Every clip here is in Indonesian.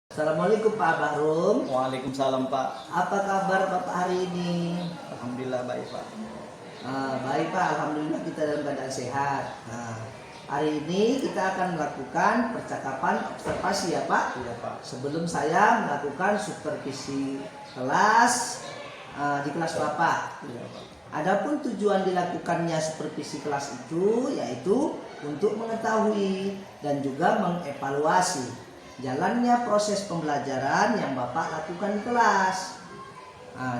Assalamualaikum Pak Bahrum. Waalaikumsalam Pak. Apa kabar Bapak hari ini? Alhamdulillah baik Pak. Baik Pak, Alhamdulillah kita dalam keadaan sehat. Hari ini kita akan melakukan percakapan observasi ya Pak. Iya Pak. Sebelum saya melakukan supervisi kelas di kelas Bapak. Iya Pak. Adapun tujuan dilakukannya supervisi kelas itu yaitu untuk mengetahui dan juga mengevaluasi jalannya proses pembelajaran yang Bapak lakukan di kelas.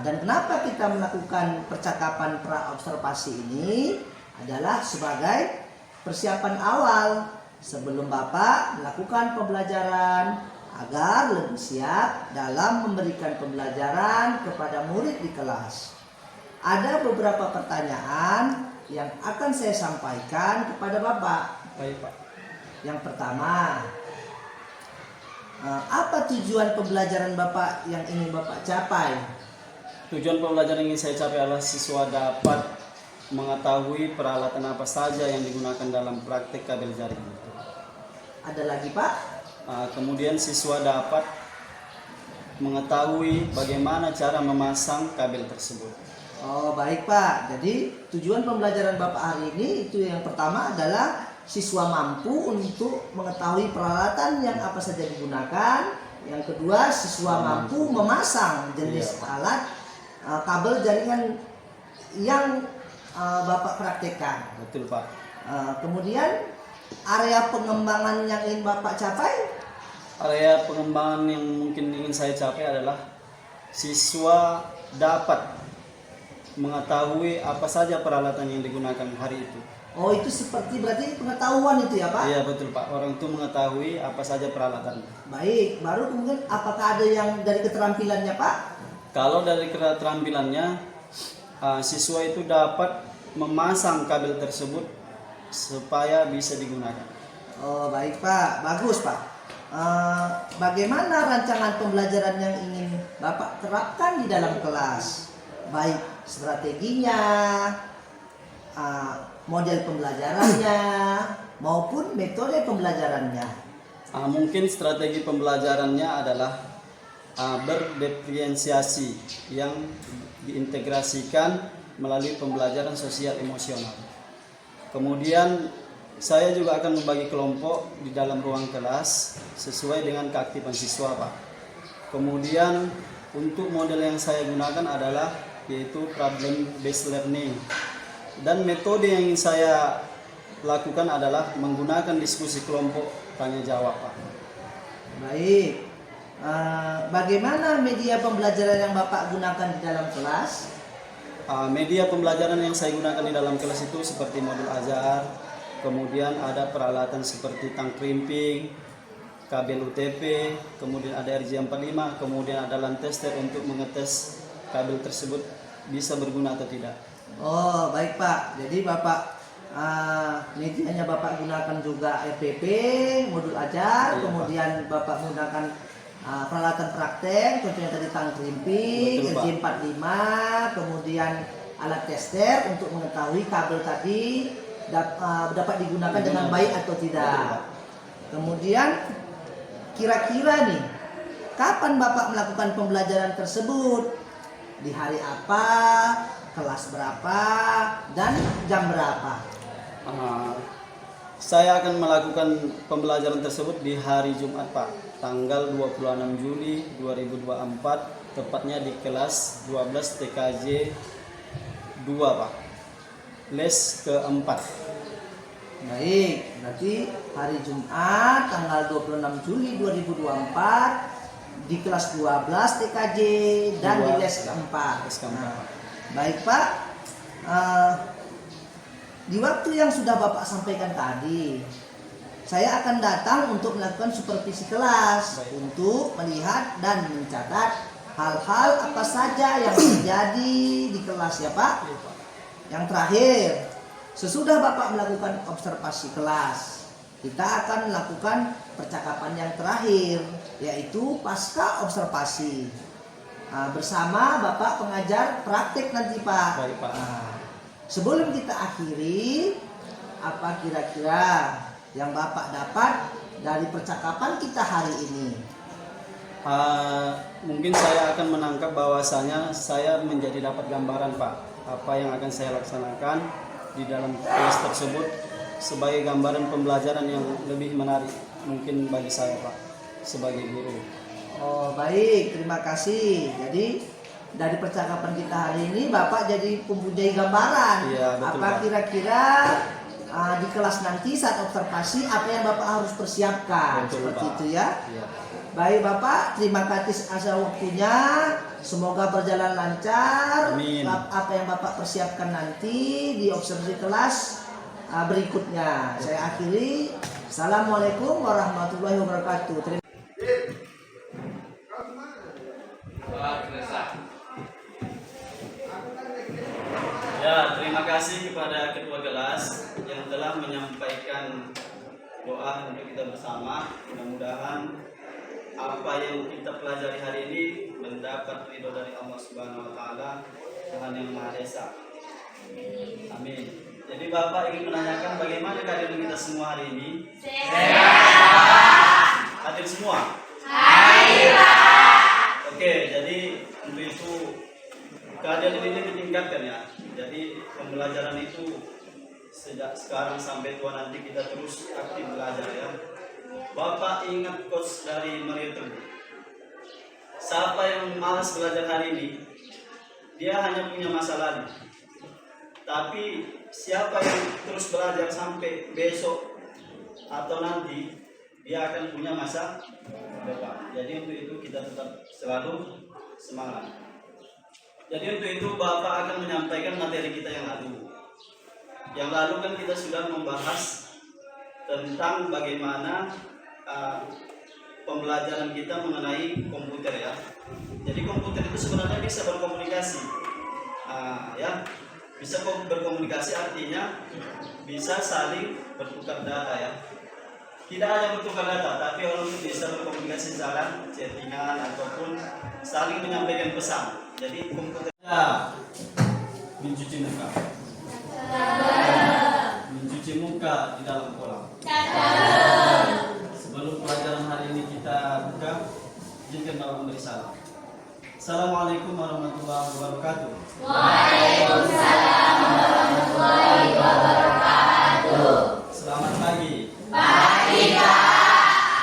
Dan kenapa kita melakukan percakapan pra-observasi ini adalah sebagai persiapan awal sebelum Bapak melakukan pembelajaran agar lebih siap dalam memberikan pembelajaran kepada murid di kelas. Ada beberapa pertanyaan yang akan saya sampaikan kepada Bapak. Baik Pak. Yang pertama, apa tujuan pembelajaran Bapak yang ingin Bapak capai? Tujuan pembelajaran yang ingin saya capai adalah siswa dapat mengetahui peralatan apa saja yang digunakan dalam praktek kabel jaring itu. Ada lagi Pak? Kemudian siswa dapat mengetahui bagaimana cara memasang kabel tersebut. Oh baik Pak, jadi tujuan pembelajaran Bapak hari ini itu yang pertama adalah siswa mampu untuk mengetahui peralatan yang apa saja digunakan. Yang kedua, siswa mampu memasang jenis alat kabel jaringan yang Bapak praktekkan. Betul Pak. Kemudian area pengembangan yang ingin Bapak capai? Area pengembangan yang mungkin ingin saya capai adalah siswa dapat mengetahui apa saja peralatan yang digunakan hari itu. Oh itu seperti berarti pengetahuan itu ya Pak? Iya betul Pak, orang itu mengetahui apa saja peralatan. Baik, baru kemudian apakah ada yang dari keterampilannya Pak? Kalau dari keterampilannya, siswa itu dapat memasang kabel tersebut supaya bisa digunakan. Oh baik Pak, bagus Pak. Bagaimana rancangan pembelajaran yang ingin Bapak terapkan di dalam kelas? Baik strateginya, model pembelajarannya, maupun metode pembelajarannya. Mungkin strategi pembelajarannya adalah berdiferensiasi yang diintegrasikan melalui pembelajaran sosial emosional. Kemudian saya juga akan membagi kelompok di dalam ruang kelas sesuai dengan keaktifan siswa Pak. Kemudian untuk model yang saya gunakan adalah yaitu problem based learning. Dan metode yang ingin saya lakukan adalah menggunakan diskusi kelompok tanya jawab Pak. Baik. Bagaimana media pembelajaran yang Bapak gunakan di dalam kelas? Media pembelajaran yang saya gunakan di dalam kelas itu seperti modul ajar, kemudian ada peralatan seperti tang krimping, kabel UTP, kemudian ada RJ45, kemudian ada LAN tester untuk mengetes kabel tersebut bisa berguna atau tidak. Oh baik Pak, jadi Bapak medianya Bapak gunakan juga RPP, modul ajar, Iya, kemudian Bapak menggunakan peralatan praktek, contohnya tadi tang krimping, RJ45, kemudian alat tester untuk mengetahui kabel tadi dapat digunakan dengan baik atau tidak. Kemudian kira-kira nih, kapan Bapak melakukan pembelajaran tersebut? Di hari apa, kelas berapa, dan jam berapa? Saya akan melakukan pembelajaran tersebut di hari Jumat Pak, tanggal 26 Juli 2024, tepatnya di kelas 12 TKJ 2 Pak, les keempat. Baik, berarti hari Jumat tanggal 26 Juli 2024 di kelas 12 TKJ dan di les keempat. Baik Pak, di waktu yang sudah Bapak sampaikan tadi, saya akan datang untuk melakukan supervisi kelas. Baik. Untuk melihat dan mencatat hal-hal apa saja yang terjadi di kelas ya Pak. Yang terakhir, sesudah Bapak melakukan observasi kelas, kita akan melakukan percakapan yang terakhir, yaitu pasca observasi bersama Bapak pengajar praktik nanti Pak. Baik, Pak. Sebelum kita akhiri, apa kira-kira yang Bapak dapat dari percakapan kita hari ini? Mungkin saya akan menangkap bahwasanya saya menjadi dapat gambaran Pak apa yang akan saya laksanakan di dalam kelas tersebut sebagai gambaran pembelajaran yang lebih menarik mungkin bagi saya Pak sebagai guru. Oh baik, terima kasih. Jadi dari percakapan kita hari ini Bapak jadi mempunyai gambaran. Iya, betul, apa Pak. kira-kira di kelas nanti saat observasi apa yang Bapak harus persiapkan. Betul, seperti Pak. itu ya. Iya. Baik Bapak, terima kasih atas waktunya. Semoga berjalan lancar. Amin. Apa yang Bapak persiapkan nanti di observasi kelas berikutnya. Saya akhiri. Assalamualaikum warahmatullahi wabarakatuh. Ya, terima kasih kepada ketua kelas yang telah menyampaikan doa untuk kita bersama. Mudah-mudahan apa yang kita pelajari hari ini mendapat ridho dari Allah Subhanahu wa taala, Tuhan yang Maha Esa. Amin. Jadi Bapak ingin menanyakan bagaimana keadaan kita semua hari ini? Sehat. Hadir semua? Hadir. Oke, jadi untuk itu keadaan ini ditingkatkan ya. Jadi pembelajaran itu sejak sekarang sampai tua nanti kita terus aktif belajar ya. Bapak ingat quotes dari Mario Teguh. Siapa yang malas belajar hari ini, dia hanya punya masa lalu. Tapi siapa yang terus belajar sampai besok atau nanti, dia akan punya masa depan. Jadi untuk itu kita tetap selalu semangat. Jadi untuk itu Bapak akan menyampaikan materi kita yang lalu. Yang lalu kan kita sudah membahas tentang bagaimana pembelajaran kita mengenai komputer ya. Jadi komputer itu sebenarnya bisa berkomunikasi, ya, bisa berkomunikasi artinya bisa saling bertukar data ya. Tidak hanya bertukar data, tapi orang itu bisa berkomunikasi secara chattingan ataupun saling menyampaikan pesan. Jadi komputer ya, mencuci muka. Mencuci muka di dalam kolam. Sebelum pelajaran hari ini kita buka, izinkan Bapak memberi salam. Assalamualaikum warahmatullahi wabarakatuh. Waalaikumsalam warahmatullahi wabarakatuh. Selamat pagi. Pagi, Pak.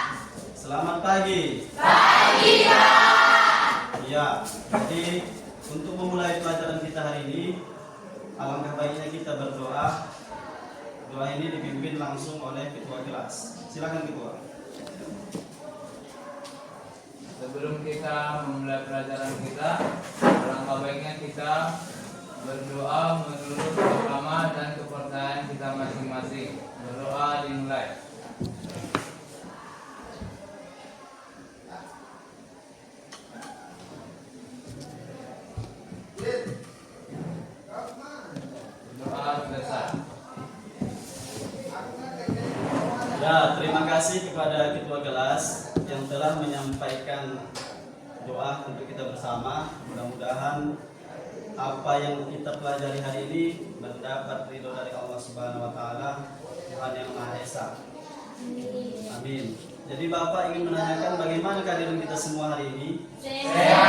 Selamat pagi. Pagi, Pak. Ya, jadi untuk memulai pelajaran kita hari ini, alangkah baiknya kita berdoa. Doa ini dipimpin langsung oleh ketua kelas. Silakan ketua. Sebelum kita memulai pelajaran kita, alangkah baiknya kita berdoa menurut agama dan kepercayaan kita masing-masing. Berdoa dimulai. Doa besar. Ya, terima kasih kepada ketua kelas yang telah menyampaikan doa untuk kita bersama. Mudah-mudahan apa yang kita pelajari hari ini mendapat ridho dari Allah Subhanahu wa taala, Tuhan yang Maha Esa. Amin. Jadi Bapak ingin menanyakan bagaimana keadaan kita semua hari ini? Sehat.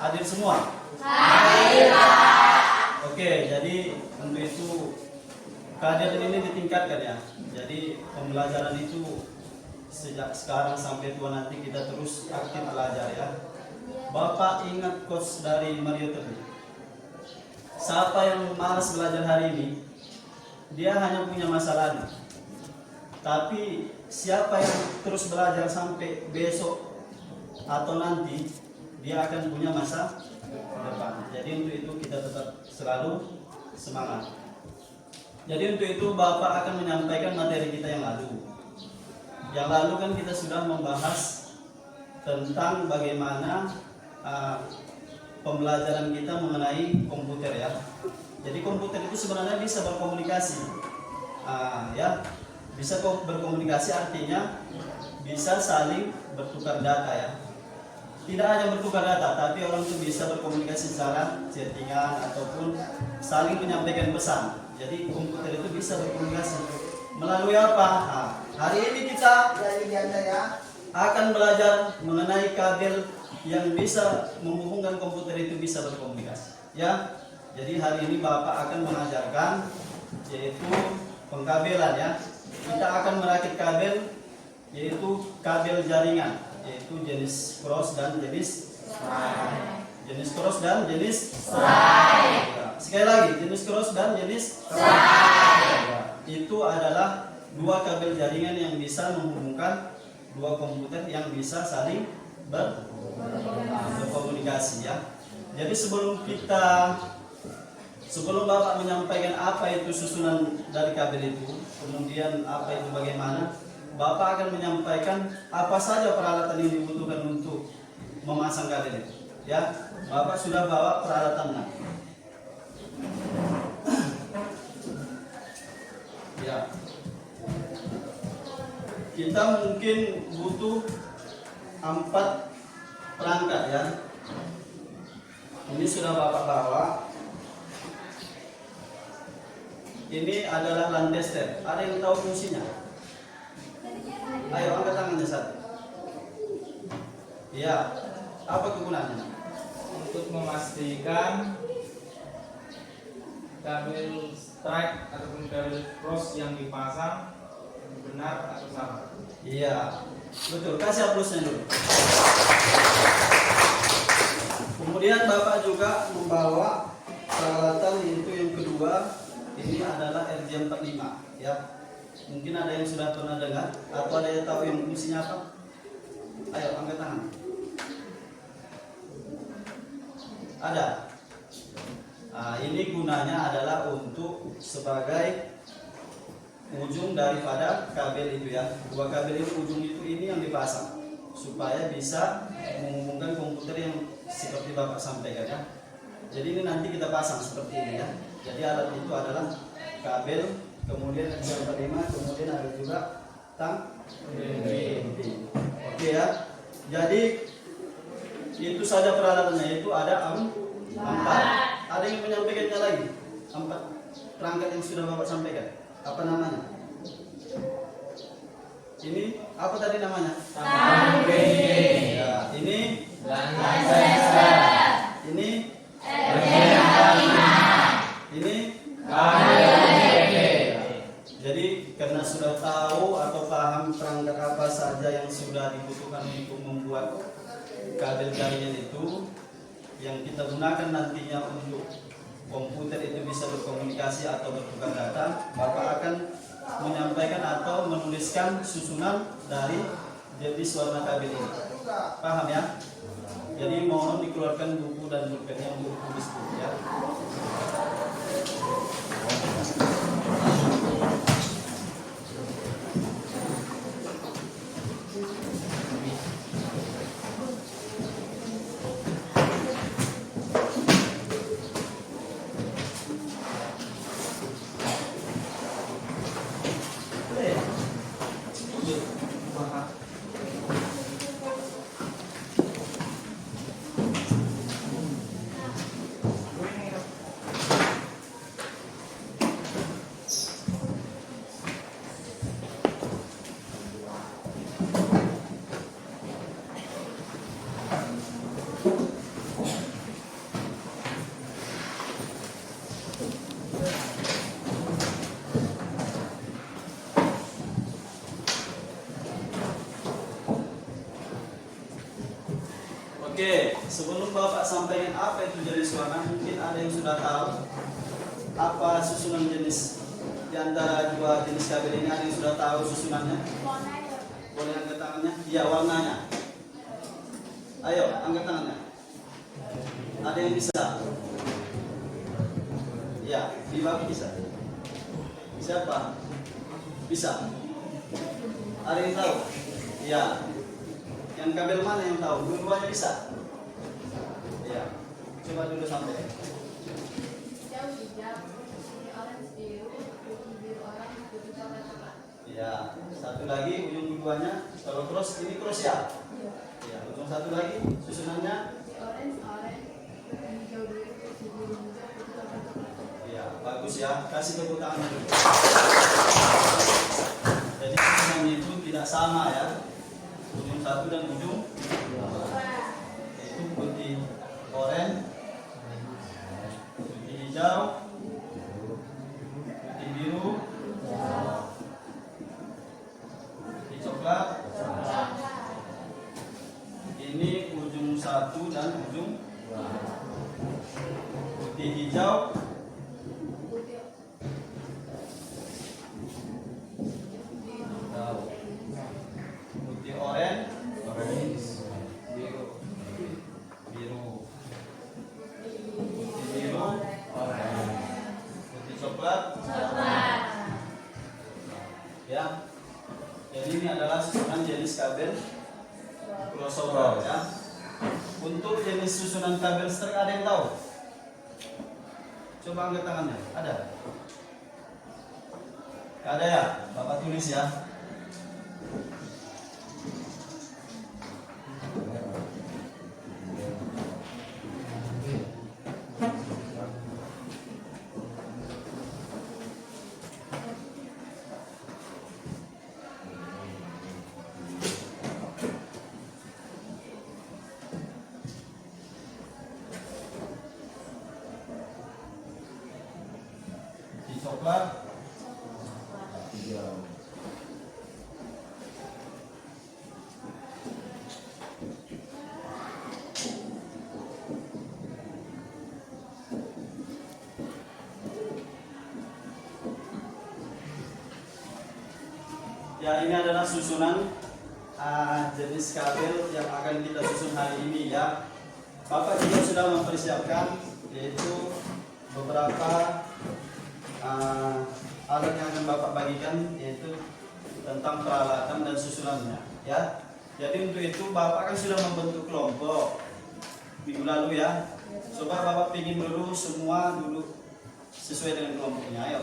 Hadir semua? Hadir, Pak. Oke, jadi untuk itu keadaan ini ditingkatkan ya. Jadi pembelajaran itu sejak sekarang sampai tua nanti kita terus aktif belajar ya. Bapak ingat quotes dari Mario Teguh. Siapa yang malas belajar hari ini, dia hanya punya masa lalu. Tapi siapa yang terus belajar sampai besok atau nanti, dia akan punya masa depan. Jadi untuk itu kita tetap selalu semangat. Jadi untuk itu Bapak akan menyampaikan materi kita yang lalu. Yang lalu kan kita sudah membahas tentang bagaimana pembelajaran kita mengenai komputer ya. Jadi komputer itu sebenarnya bisa berkomunikasi, ya, bisa berkomunikasi artinya bisa saling bertukar data ya. Tidak hanya bertukar data, tapi orang itu bisa berkomunikasi secara chattingan ataupun saling menyampaikan pesan. Jadi komputer itu bisa berkomunikasi melalui apa? Hari ini kita Jadi biasa ya. akan belajar mengenai kabel yang bisa menghubungkan komputer itu bisa berkomunikasi. Ya, jadi hari ini Bapak akan mengajarkan yaitu pengkabelan ya. Kita akan merakit kabel yaitu kabel jaringan, yaitu jenis cross dan jenis jenis cross dan jenis ya, sekali lagi jenis cross dan jenis ya, itu adalah dua kabel jaringan yang bisa menghubungkan dua komputer yang bisa saling berkomunikasi ya. Jadi sebelum Bapak menyampaikan apa itu susunan dari kabel itu, kemudian apa itu bagaimana, Bapak akan menyampaikan apa saja peralatan yang dibutuhkan untuk memasang kabel itu. Ya, Bapak sudah bawa peralatannya. Ya. Kita mungkin butuh 4 perangkat ya. Ini sudah Bapak bawa. Ini adalah landester. Ada yang tahu fungsinya? Ayo angkat tangannya satu. Iya. Apa kegunaannya? Untuk memastikan kabel strike ataupun kabel cross yang dipasang benar atau salah. Iya, betul. Kasih aplausnya dulu. Kemudian Bapak juga membawa peralatan yaitu yang kedua. Ini adalah RJ45 ya. Mungkin ada yang sudah pernah dengar atau ada yang tahu yang fungsinya apa? Ayo angkat tangan. Ada. Nah, ini gunanya adalah untuk sebagai ujung daripada kabel itu ya. Dua kabel itu ujung itu ini yang dipasang supaya bisa menghubungkan komputer yang seperti Bapak sampaikan ya. Jadi ini nanti kita pasang seperti ini ya. Jadi alat itu adalah kabel, kemudian RJ45, kemudian ada juga tang. Oke ya. Jadi itu saja peralatannya, itu ada 4. Ada yang menyampaikannya lagi? 4 perangkat yang sudah Bapak sampaikan. Apa namanya? Ini apa tadi namanya? Ya, ini ini ini jadi karena sudah tahu atau paham perangkat apa saja yang sudah dibutuhkan untuk membuat kabel jaringan itu yang kita gunakan nantinya untuk komputer itu bisa berkomunikasi atau bertukar data, Bapak akan menyampaikan atau menuliskan susunan dari jenis warna kabel ini. Paham ya? Jadi mohon dikeluarkan buku dan pulpen yang untuk tulis dulu ya. Oke, sebelum Bapak sampaikan apa itu jenis warna, mungkin ada yang sudah tahu apa susunan jenis di antara dua jenis kabel ini. Ada yang sudah tahu susunannya? Boleh angkat tangannya? Iya, warnanya. Ayo, angkat tangannya. Ada yang bisa? Ya, di Bapak bisa. Siapa? Bisa. Ada yang tahu? Iya. Yang kabel mana yang tahu? Dua-duanya bisa? Ya, coba dulu sampai. Ya, satu lagi ujung keduanya. Kalau cross, ini cross ya? Ya, ujung satu lagi susunannya. Ya, bagus ya. Kasih tepuk tangan dulu. Jadi susunannya itu tidak sama ya. Ujung 1 dan ujung 2. Yaitu putih oranye, putih hijau, putih biru, putih coklat. Ini ujung 1 dan ujung 2. Putih hijau, putih oranye, biru, putih biru, putih coklat. Ya, jadi ini adalah susunan jenis kabel crossover ya. Untuk jenis susunan kabel strike ada yang tahu? Coba angkat tangannya. Ada? Ada ya? Bapak tulis ya. Putih coklat, ya ini adalah susunan jenis kabel yang akan kita susun hari ini ya. Bapak juga sudah mempersiapkan yaitu beberapa alat yang akan Bapak bagikan, yaitu tentang peralatan dan susunannya ya. Jadi untuk itu Bapak kan sudah membentuk kelompok minggu lalu ya. Coba Bapak pingin dulu semua dulu sesuai dengan kelompoknya. Ayo.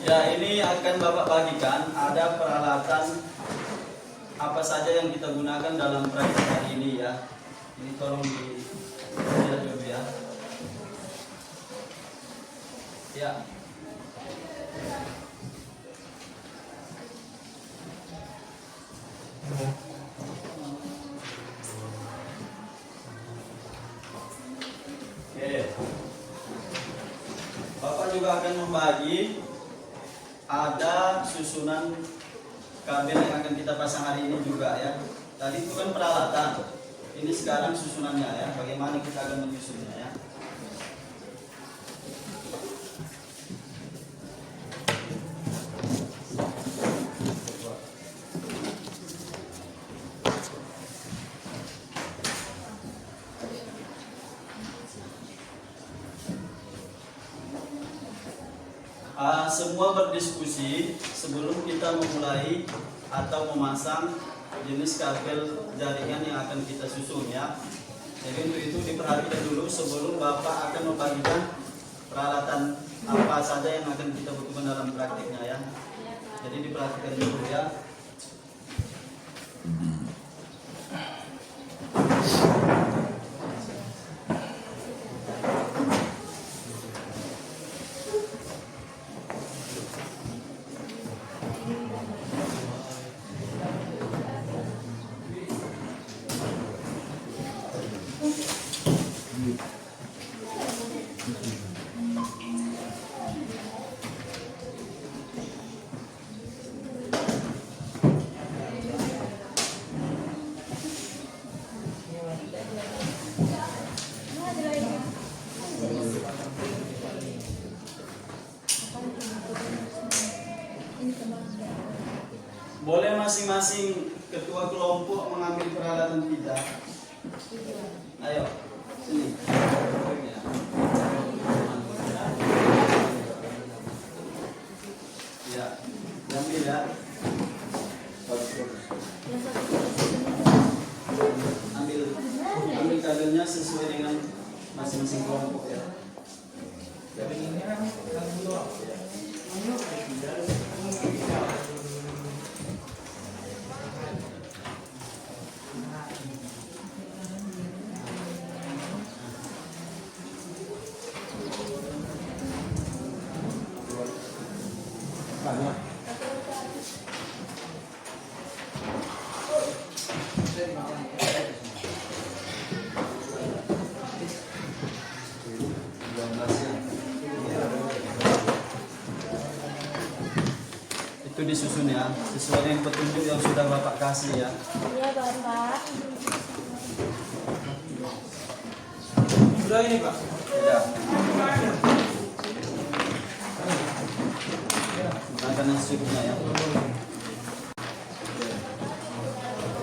Ya, ini akan Bapak bagikan ada peralatan apa saja yang kita gunakan dalam praktik hari ini ya. Ini tolong dilihat dulu ya. Ya. Oke. Bapak juga akan membagi ada susunan kabel yang akan kita pasang hari ini juga ya. Tadi itu kan peralatan. Ini sekarang susunannya ya. Bagaimana kita akan menyusunnya ya. Semua berdiskusi sebelum kita memulai atau memasang jenis kabel jaringan yang akan kita susun ya. Jadi untuk itu diperhatikan dulu sebelum Bapak akan membagikan peralatan apa saja yang akan kita butuhkan dalam praktiknya ya. Jadi diperhatikan dulu ya. masing-masing ketua kelompok mengambil peralatan kita. Ayo, sini. Ya, ambil ya. Ambil kabelnya sesuai dengan masing-masing kelompok ya. Itu disusun ya, sesuai dengan petunjuk yang sudah Bapak kasih ya. Iya, Bapak. Sudah ini Pak. Ya. Gunakan yang secukupnya ya.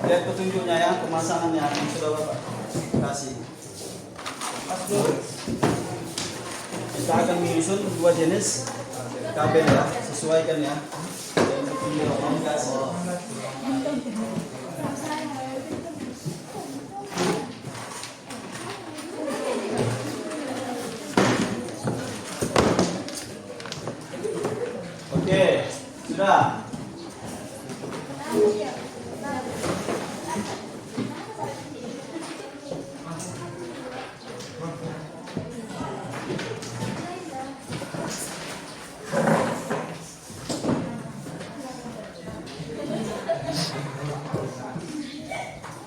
Lihat petunjuknya ya, pemasangannya yang sudah Bapak kasih. Kita akan menyusun 2 jenis kabel ya, sesuaikan ya. Dengan petunjuk yang Bapak kasih. Oke, sudah.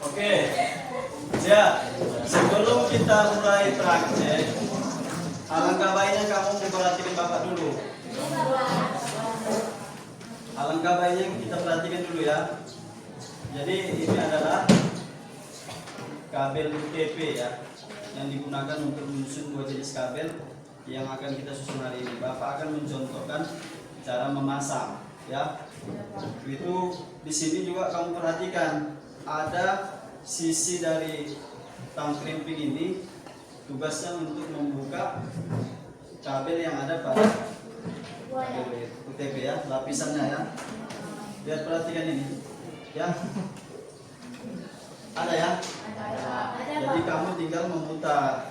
Oke, ya. Sebelum kita mulai praktek, alangkah baiknya kamu memperhatikan Bapak dulu. Alangkah baiknya kita perhatikan dulu ya. Jadi ini adalah kabel UTP ya, yang digunakan untuk menyusun 2 jenis kabel yang akan kita susun hari ini. Bapak akan mencontohkan cara memasang ya. Itu di sini juga kamu perhatikan ada sisi dari tang krimping ini, tugasnya untuk membuka kabel yang ada pada kabel UTP ya, lapisannya ya. Lihat, perhatikan ini ya. Ada ya? Jadi kamu tinggal memutar,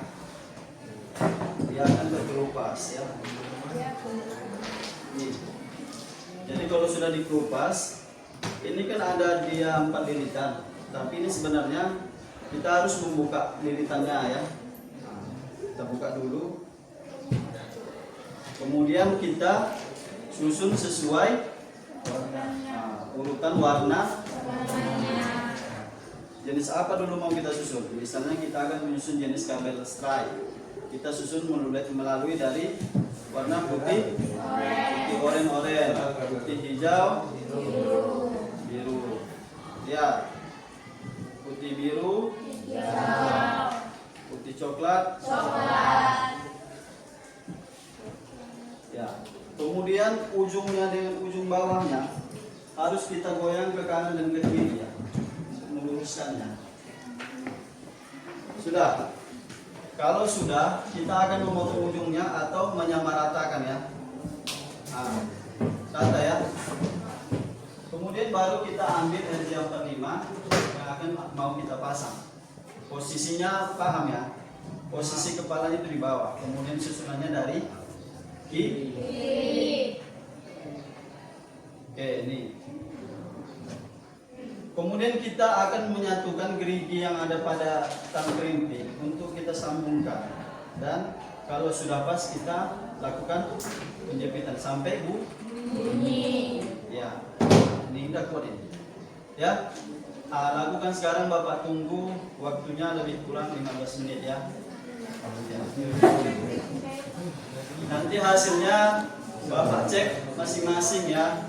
dia akan berkelupas ya. Nih. Jadi kalau sudah dikelupas, ini kan ada dia 4 lilitan, tapi ini sebenarnya kita harus membuka lilitannya ya. Nah, kita buka dulu, kemudian kita susun sesuai urutan warna. Jenis apa dulu mau kita susun? Misalnya kita akan menyusun jenis kabel stripe. Kita susun melalui dari warna putih, putih oranye, putih hijau, biru. Ya, putih biru, putih coklat. Ya. Kemudian ujungnya dengan ujung bawahnya harus kita goyang ke kanan dan ke kiri ya, untuk meluruskannya. Sudah. Kalau sudah, kita akan memotong ujungnya atau menyamaratakan ya. Nah, tanda ya. Kemudian baru kita ambil RJ45 yang akan mau kita pasang. Posisinya paham ya? Posisi kepalanya itu di bawah, kemudian susunannya dari kiri. Oke, ini. Kemudian kita akan menyatukan gerigi yang ada pada tang krimping untuk kita sambungkan. Dan kalau sudah pas kita lakukan penjepitan sampai bunyi. Ya, ini udah kuat ini. Ya, lakukan sekarang, Bapak tunggu waktunya lebih kurang 15 menit ya. Nanti hasilnya Bapak cek masing-masing ya.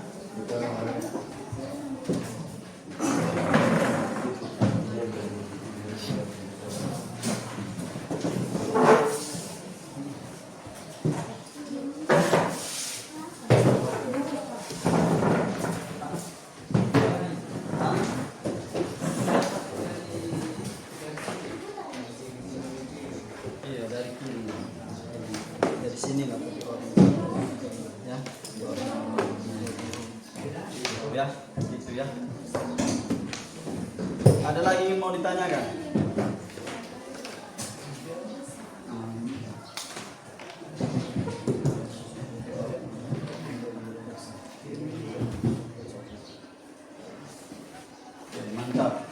sini nggak perlu orang ya, ya gitu ya. Ada lagi yang mau ditanyakan? Oke, mantap.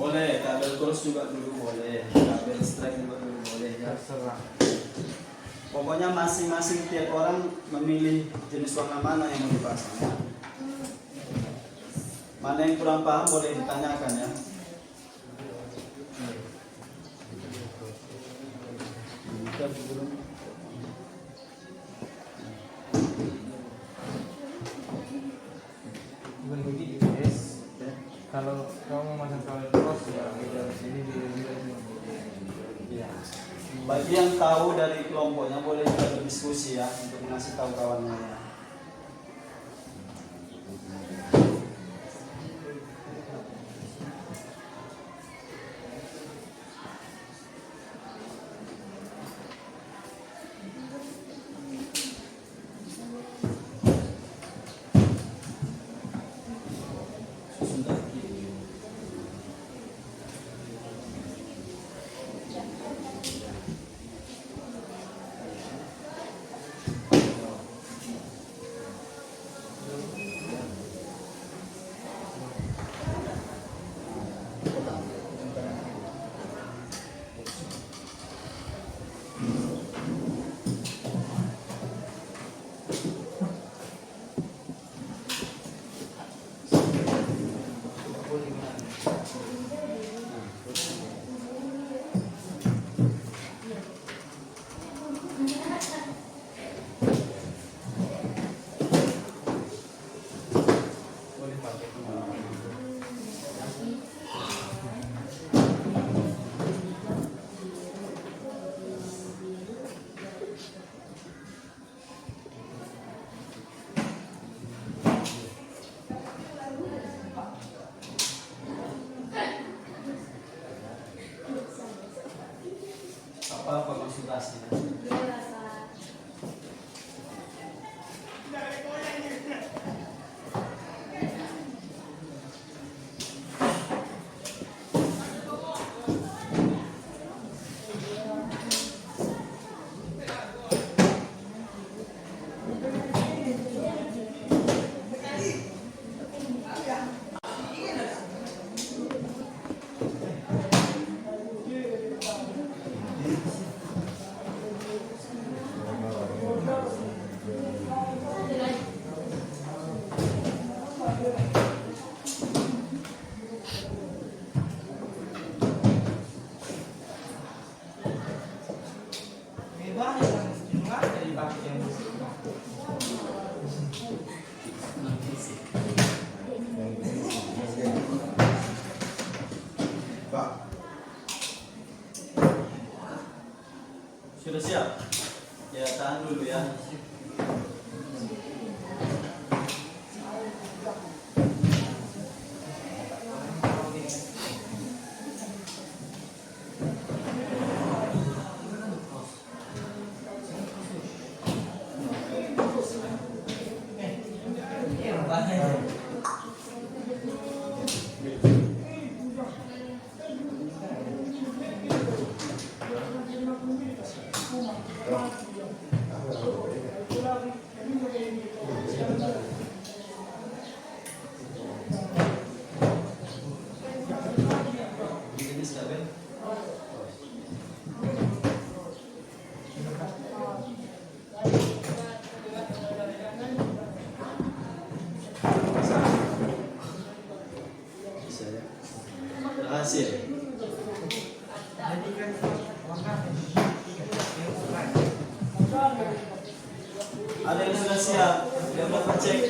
Boleh, kabel cross juga dulu boleh, kabel strike juga dulu boleh ya. Pokoknya masing-masing tiap orang memilih jenis warna mana yang mau dipasang ya. Mana yang kurang paham boleh ditanyakan ya. Kalau kamu masang kabel cross ya dari sini di sini. Ya. Bagi yang tahu dari kelompoknya boleh juga berdiskusi ya untuk ngasih tahu kawannya ya. Apa konsultasinya? Sudah siap? Ya, tahan dulu ya. Berhasil. Ada yang sudah siap, yang dapat cek.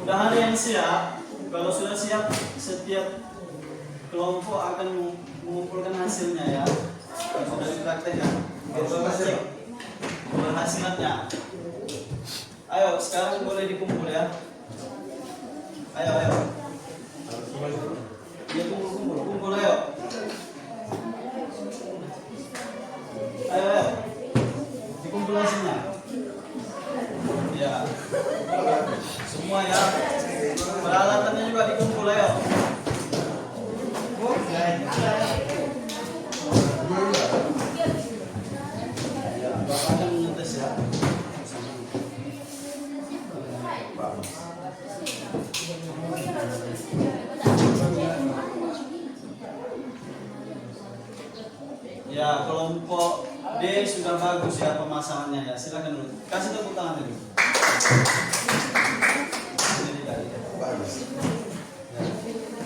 Udahan yang siap. Kalau sudah siap, setiap kelompok akan mengumpulkan hasilnya ya. Kalau sudah dipraktekkan, kita cek keberhasilannya. Ayo, sekarang boleh dikumpul ya. Ayo. Ya, kumpul, ayo. Ayo. Dikumpul hasilnya. Ya. Semua ya. Peralatannya juga dikumpul ayo. Ya, Bapak akan mengetes ya. Ya, kelompok D sudah bagus ya pemasangannya ya. Silakan dulu. Kasih tepuk tangan dulu. Sini dikali. Bagus. Ya.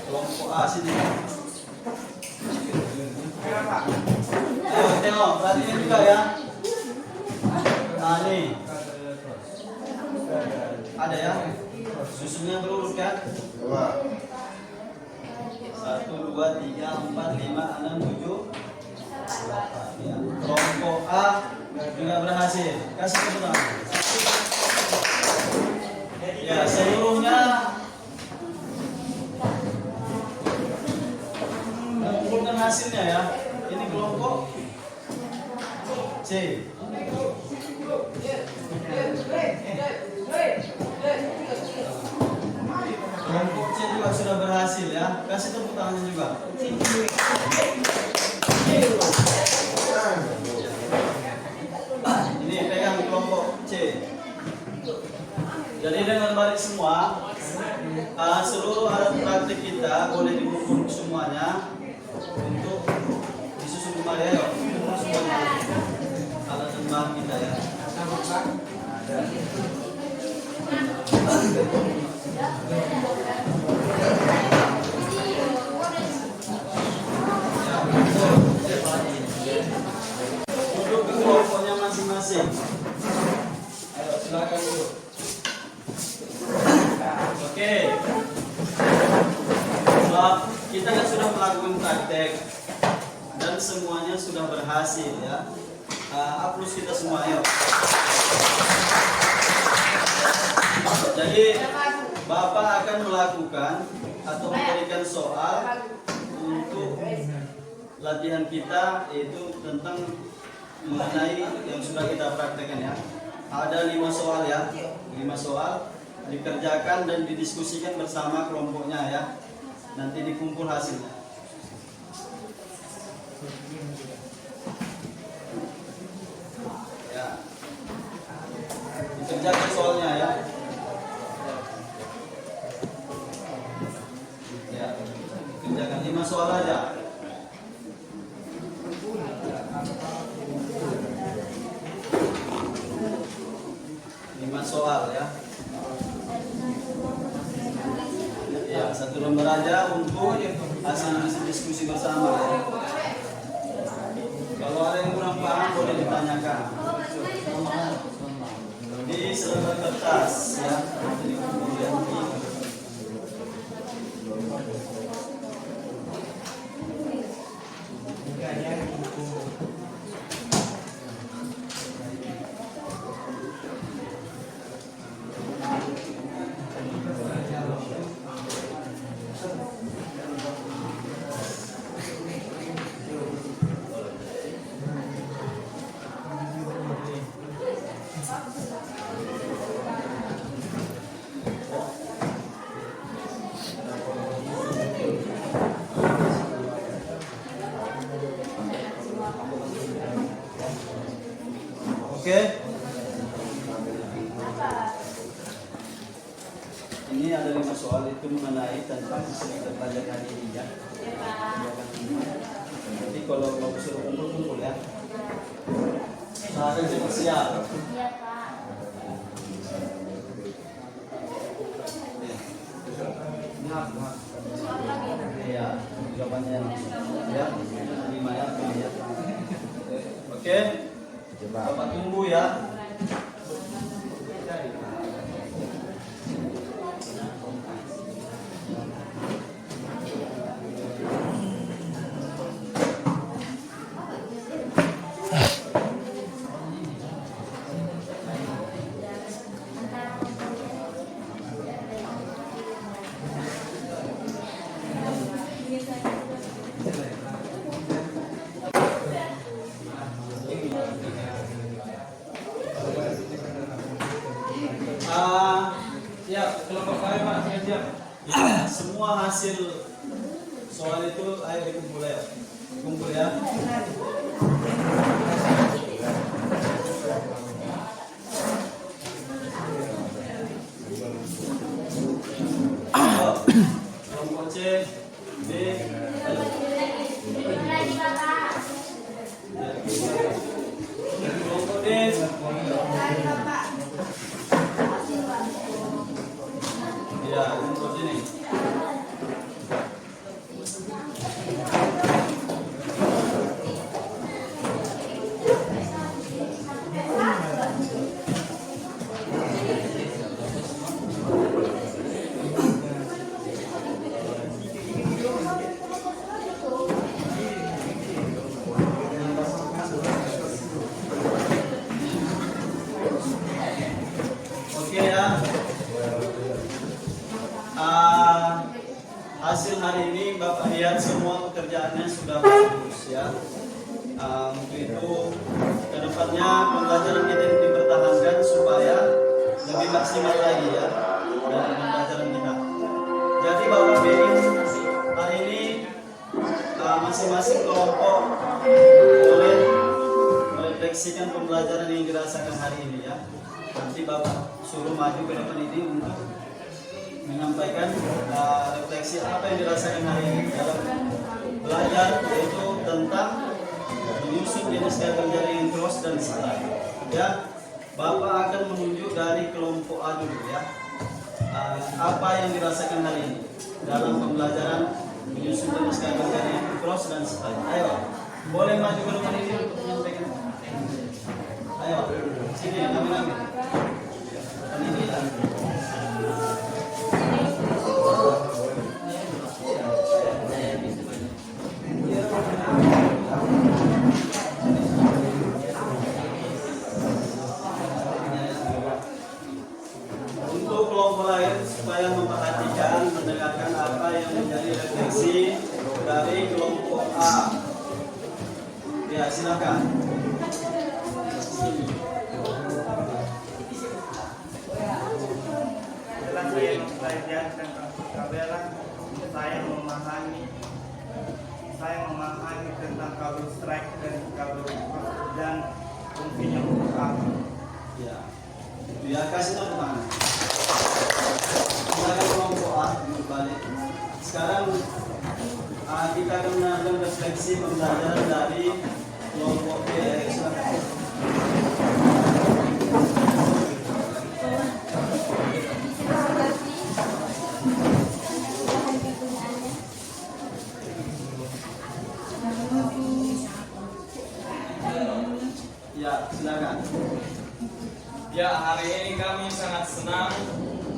Kelompok A sini. Ayo tengok, perhatikan juga ya. Nah nih. Ada ya. Susunnya berurut kan? 1, 2, 3, 4, 5, 6, 7. Ya. Kelompok A juga berhasil. Kasih tepuk tangan. Ya, seluruhnya mengumpulkan hasilnya ya. Ini kelompok C. Kelompok C juga sudah berhasil ya. Kasih tepuk tangannya juga. Ini pegang kelompok C. Jadi dengan balik semua, seluruh alat praktik kita boleh dikumpul semuanya untuk disusun kembali ya. Semuanya alat dan bahan kita ya. Duduk ke kelompoknya masing-masing. Ayo silakan dulu. Oke. Kita kan sudah melakukan praktek dan semuanya sudah berhasil ya. Aplaus kita semua yuk. Jadi Bapak akan melakukan atau memberikan soal untuk latihan kita, yaitu tentang mengenai yang sudah kita praktekkan ya. Ada 5 soal ya, 5 soal dikerjakan dan didiskusikan bersama kelompoknya ya. Nanti dikumpul hasilnya. Ya, dikerjakan soalnya ya. Ya, dikerjakan 5 soal aja. Soal ya. Ya, 1 lembar aja untuk hasil diskusi bersama ya. Kalau ada yang kurang paham boleh ditanyakan di selembar kertas ya. Jadi kemudian oke. Ini ada 5 soal itu mengenai tentang hasil kita belajar hari ini ya. Jadi kalau mau suruh kumpul ya. Ada yang siap. Iya, Pak. Iya, jawabannya ya. 5 ya, 5 ya. Oke. Bapak tunggu ya. Ya, kelompok saya Pak, siap. Ya, semua hasil soal itu ayo dikumpul ya. Kumpul ya. Kelompok C, B, ayo. Kelompok D. Ya, kelompok sini. Oke ya. Hasil hari ini Bapak lihat semua pekerjaannya sudah bagus ya. Untuk itu kedepannya pembelajaran kita dipertahankan supaya lebih maksimal lagi ya dalam pembelajaran kita. Jadi Bapak pilih hari ini masing-masing kelompok boleh merefleksikan pembelajaran yang dirasakan hari ini ya. Nanti Bapak suruh maju ke depan ini untuk menyampaikan refleksi apa yang dirasakan hari ini dalam belajar, yaitu tentang menyusun jenis gagal jaring cross dan slide. Ya, Bapak akan menunjuk dari kelompok A dulu ya. Apa yang dirasakan hari ini dalam pembelajaran menyusun jenis gagal jaring cross dan slide. Ayo, boleh maju ke depan ini untuk menyampaikan. Ayo, sini, ambil. Ini ya. supaya memperhatikan, mendengarkan apa yang menjadi refleksi dari kelompok A. Ya, silakan. Setelah saya mempelajari tentang perkabelan, saya memahami tentang kabel strike dan kabel cross dan fungsinya untuk apa. Ya, ya, kasih tepuk tangan. Silakan kelompok A berbalik. Sekarang kita akan melakukan refleksi pembelajaran dari kelompok B. Silakan. Ya, silakan. Ya, hari ini kami sangat senang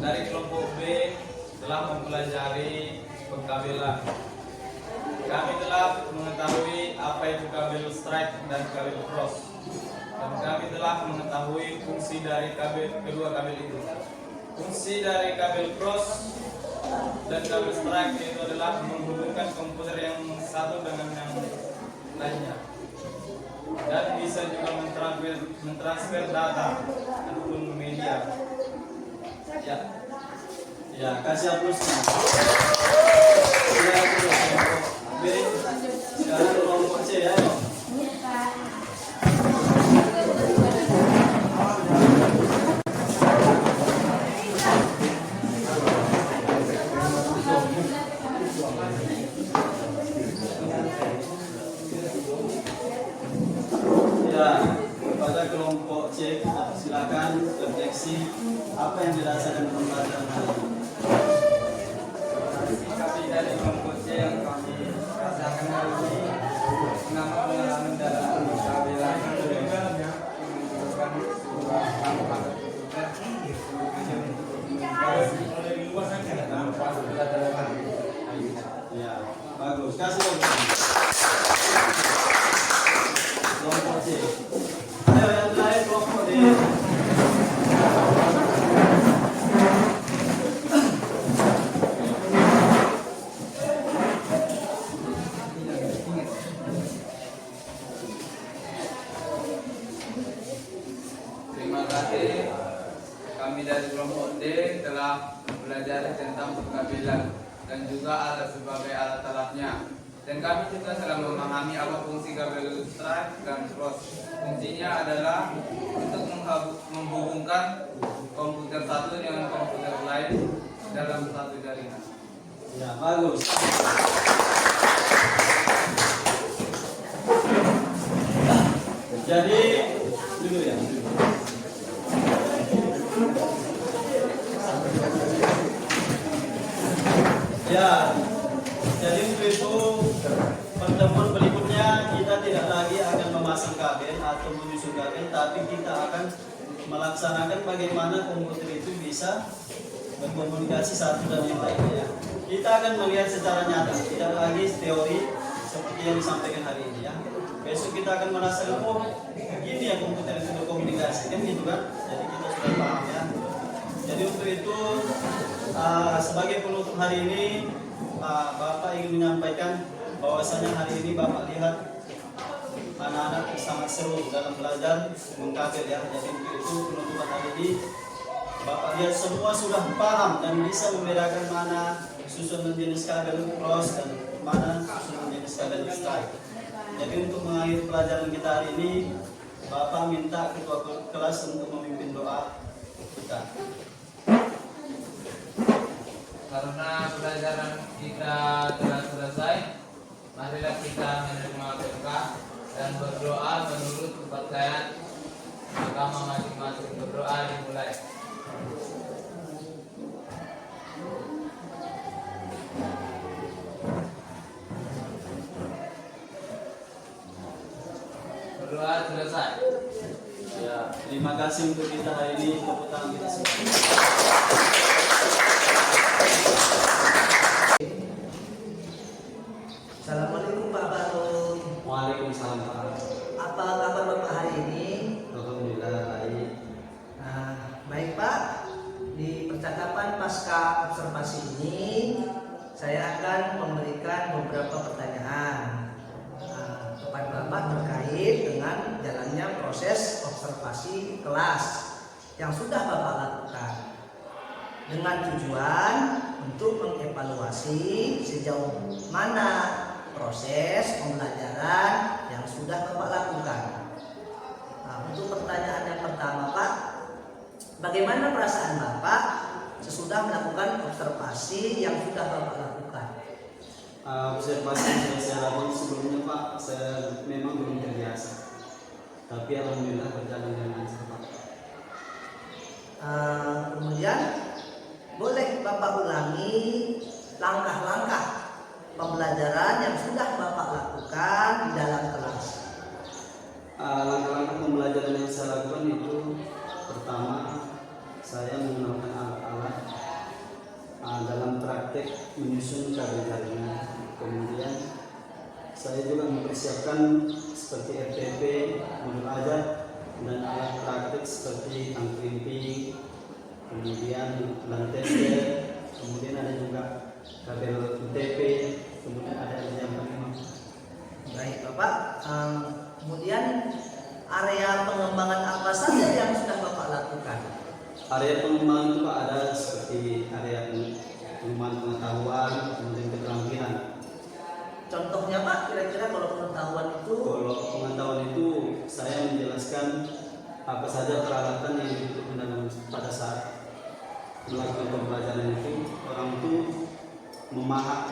dari kelompok B telah mempelajari pengkabelan. Kami telah mengetahui apa itu kabel strike dan kabel cross. Dan kami telah mengetahui fungsi dari kedua kabel itu. Fungsi dari kabel cross dan kabel strike itu adalah menghubungkan komputer yang satu dengan yang lainnya. Dan bisa juga mentransfer data ataupun media. Ya. Ya, kasih aplausnya. Silakan kelompok B. Sekarang kelompok C ya. Ya, kepada kelompok C, silakan refleksi apa yang dirasakan pembelajaran hari ini. Kami dari kelompok C yang kami rasakan hari ini pengalaman dalam perkabelan menunjukkan sebuah tantangan Ya, bagus. Kasih dong. Kelompok C. Ayo yang terakhir kelompok D. Terima kasih. Kami dari kelompok D telah mempelajari tentang perkabelan dan juga alat sebagai alat-alatnya. Dan kami juga telah memahami apa fungsi kabel strike dan cross. Fungsinya adalah untuk menghubungkan komputer satu dengan komputer lain dalam satu jaringan. Ya, bagus. Jadi, dulu ya. Ya, jadi untuk itu pertemuan berikutnya kita tidak lagi akan memasang kabel atau menyusun kabel, tapi kita akan melaksanakan bagaimana komputer itu bisa berkomunikasi satu dan yang lainnya. Kita akan melihat secara nyata, tidak lagi teori seperti yang disampaikan hari ini ya. Besok kita akan merasakan, oh gini ya komputer itu berkomunikasi, kan gitu kan? Jadi kita sudah paham ya. Jadi untuk itu sebagai penutup hari ini, Bapak ingin menyampaikan bahwasanya hari ini Bapak lihat anak-anak sangat seru dalam belajar mengkabel ya. Jadi untuk itu penutupan hari ini Bapak lihat semua sudah paham dan bisa membedakan mana susunan jenis kabel cross dan mana susunan jenis kabel strike. Jadi untuk mengakhiri pelajaran kita hari ini, Bapak minta ketua kelas untuk memimpin doa kita. Karena pelajaran kita telah selesai, marilah kita menerima berkah dan berdoa menurut kepercayaan agama masing-masing. Berdoa dimulai. Berdoa selesai. Ya, terima kasih untuk kita hari ini. Tepuk tangan kita semua. Assalamualaikum Pak Baru. Waalaikumsalam. Apa kabar Bapak hari ini? Alhamdulillah baik. Nah, baik Pak. Di percakapan pas pasca observasi ini saya akan memberikan beberapa pertanyaan kepada Bapak terkait dengan jalannya proses observasi kelas yang sudah Bapak lakukan, dengan tujuan untuk mengevaluasi sejauh mana proses pembelajaran yang sudah Bapak lakukan. Untuk pertanyaan yang pertama, Pak, bagaimana perasaan Bapak sesudah melakukan observasi yang sudah Bapak lakukan? Observasi yang saya lakukan sebelumnya, Pak, saya memang belum terbiasa, tapi alhamdulillah berjalan dengan lancar, Pak. Kemudian boleh Bapak ulangi langkah-langkah pembelajaran yang sudah Bapak lakukan di dalam kelas. Langkah-langkah pembelajaran yang saya lakukan itu, pertama saya menggunakan alat-alat dalam praktek menyusun kabel jaringan. Kemudian saya juga mempersiapkan seperti FTP, modul ajar, dan alat praktek seperti tang krimping, kemudian lantester, kemudian ada juga kabel UTP, kemudian ada yang paling. Baik Bapak, kemudian area pengembangan apa saja yang sudah Bapak lakukan? Area pengembangan itu, Pak, ada seperti area pengembangan pengetahuan, kemudian keterampilan. Contohnya Pak, kira-kira kalau pengetahuan itu? Kalau pengetahuan itu saya menjelaskan apa saja peralatan yang dibutuhkan pada saat melakukan pembelajaran itu. Orang itu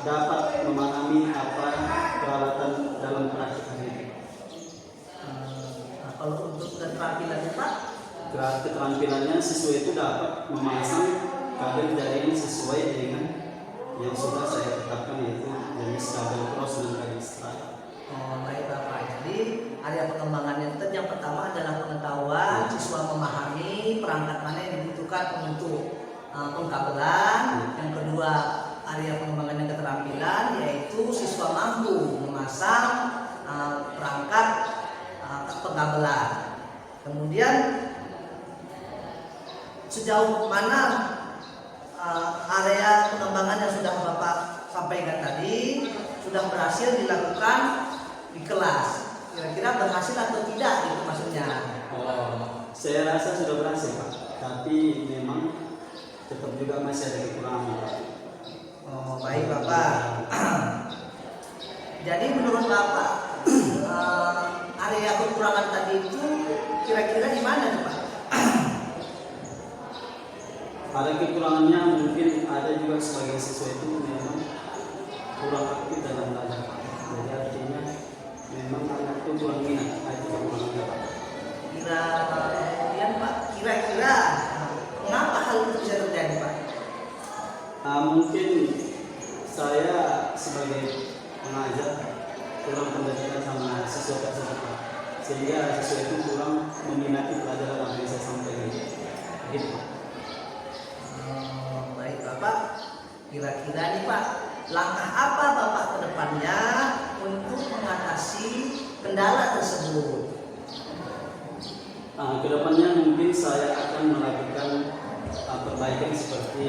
dapat memahami apa peralatan dalam praktik itu. Kalau untuk keterampilannya Pak? Keterampilannya siswa itu dapat memasang kabel jaringan sesuai dengan yang sudah saya tetapkan, yaitu jenis kabel cross dan kabel strap. Baik Bapak, jadi area pengembangannya itu yang pertama adalah pengetahuan, siswa memahami perangkat mana yang dibutuhkan untuk pengkabelan. Yang kedua, area pengembangan yang keterampilan, yaitu siswa mampu memasang perangkat pengkabelan. Kemudian sejauh mana area pengembangan yang sudah Bapak sampaikan tadi sudah berhasil dilakukan di kelas? Kira-kira berhasil atau tidak itu maksudnya? Saya rasa sudah berhasil, Pak, tapi memang tetap juga masih ada kekurangan, Pak. Baik Bapak. Jadi menurut Bapak area kekurangan tadi itu kira-kira di mana Pak? Ada kekurangannya, mungkin ada juga sebagian siswa itu memang kurang aktif dalam belajar. Jadi artinya memang anak itu kurang minat, itu kekurangannya, Pak. Kemudian Pak, kira-kira mengapa hal itu bisa terjadi Pak? Mungkin saya sebagai pengajar kurang pendidikan sama siswa tersebut, Pak. Sehingga siswa itu kurang meminati pelajaran apa yang saya sampaikan. Gitu, Pak. Baik Bapak, kira-kira nih Pak, langkah apa Bapak ke depannya untuk mengatasi kendala tersebut? Kedepannya mungkin saya akan melakukan perbaikan seperti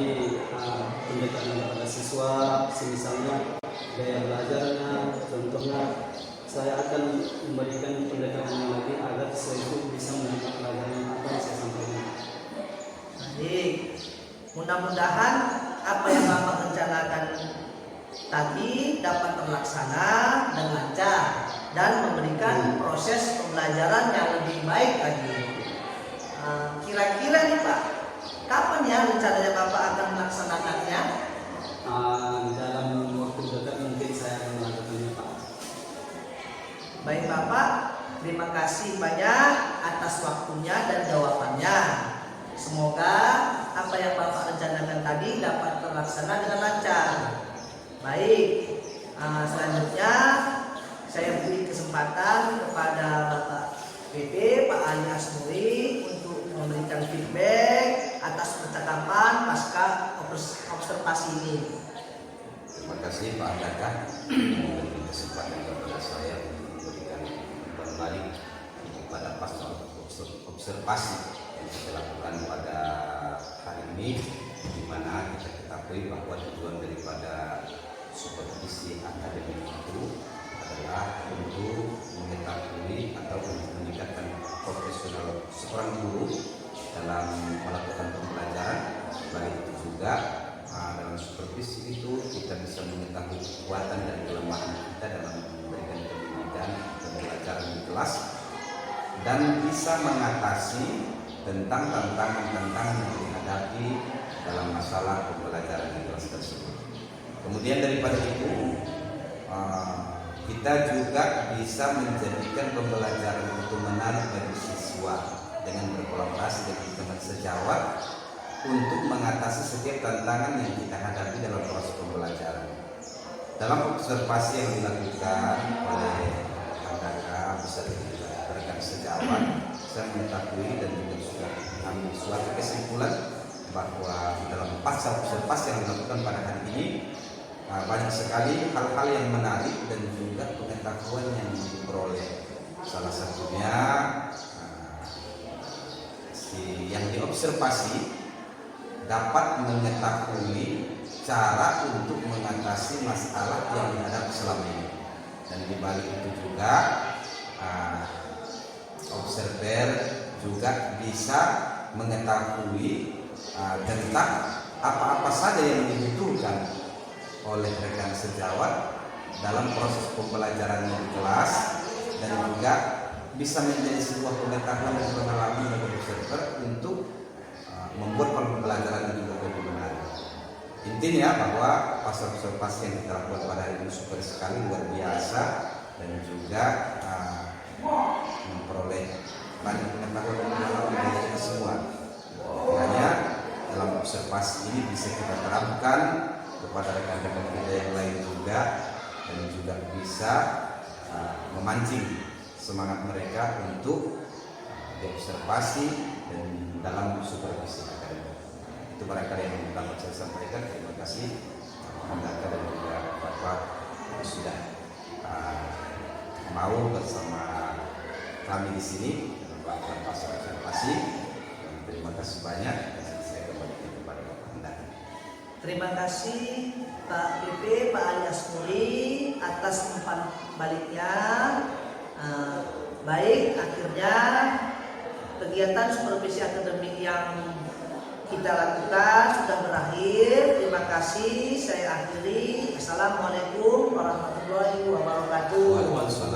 pendekatan kepada siswa, misalnya gaya belajarnya. Contohnya saya akan memberikan pendekatan yang lebih agar siswa itu bisa menerima pelajaran apa yang saya sampaikan. Baik, mudah-mudahan apa yang Bapak rencanakan tadi dapat terlaksana dengan lancar dan memberikan proses pembelajaran yang lebih baik lagi. Kira-kira nih Pak, kapan ya rencananya Bapak akan melaksanakannya? Dalam waktu dekat mungkin saya akan melakukannya, Pak. Baik Bapak, terima kasih banyak atas waktunya dan jawabannya. Semoga apa yang Bapak rencanakan tadi dapat terlaksana dengan lancar. Baik, selanjutnya saya beri kesempatan kepada Bapak PP, Pak Ali Asmuri, untuk memberikan feedback atas percakapan pasca observasi ini. Terima kasih Pak Andaka memberi kesempatan kepada saya untuk memberikan kembali kepada pasca observasi yang kita lakukan pada hari ini. di mana kita ketahui bahwa tujuan daripada supervisi akademik itu adalah untuk mengetahui atau untuk meningkatkan profesional seorang guru dalam melakukan pembelajaran. Baik itu juga dalam supervisi itu kita bisa mengetahui kekuatan dan kelemahan kita dalam memberikan pendidikan pembelajaran di kelas dan bisa mengatasi tentang tantangan-tantangan yang dihadapi dalam masalah pembelajaran di kelas tersebut. Kemudian daripada itu kita juga bisa menjadikan pembelajaran itu menarik bagi siswa dengan berkolaborasi dengan teman sejawat untuk mengatasi setiap tantangan yang kita hadapi dalam proses pembelajaran. Dalam observasi yang dilakukan oleh kakak beserta rekan sejawat, saya mengetahui dan juga sudah mengambil suatu kesimpulan bahwa dalam pasal observasi yang dilakukan pada hari ini banyak sekali hal-hal yang menarik dan juga pengetahuan yang diperoleh. Salah satunya yang diobservasi dapat mengetahui cara untuk mengatasi masalah yang dihadapi selama ini, dan di balik itu juga observer juga bisa mengetahui tentang apa-apa saja yang dibutuhkan oleh rekan sejawat dalam proses pembelajaran di kelas, dan juga bisa menjadi sebuah pengetahuan dan pengalaman bagi observer untuk membuat pembelajaran itu lebih menarik. Intinya bahwa pasal observasi yang kita lakukan pada hari ini super sekali, luar biasa, dan juga memperoleh banyak pengetahuan dan pengalaman dari kita semua. Kiranya dalam observasi ini bisa kita terapkan kepada rekan-rekan kita yang lain juga, dan juga bisa memancing semangat mereka untuk diobservasi dan dalam supervisi akademik. Itu barangkali yang dapat saya sampaikan. Terima kasih Kakak dan juga Bapak yang sudah mau bersama kami di sini melakukan pasal observasi. Terima kasih banyak. Saya kembalikan kepada Bapak Anda. Terima kasih Pak PP, Pak Alias Muri atas umpan baliknya. Baik, akhirnya kegiatan supervisi akademik yang kita lakukan sudah berakhir. Terima kasih. Saya akhiri. Assalamualaikum warahmatullahi wabarakatuh. Waalaikumsalam.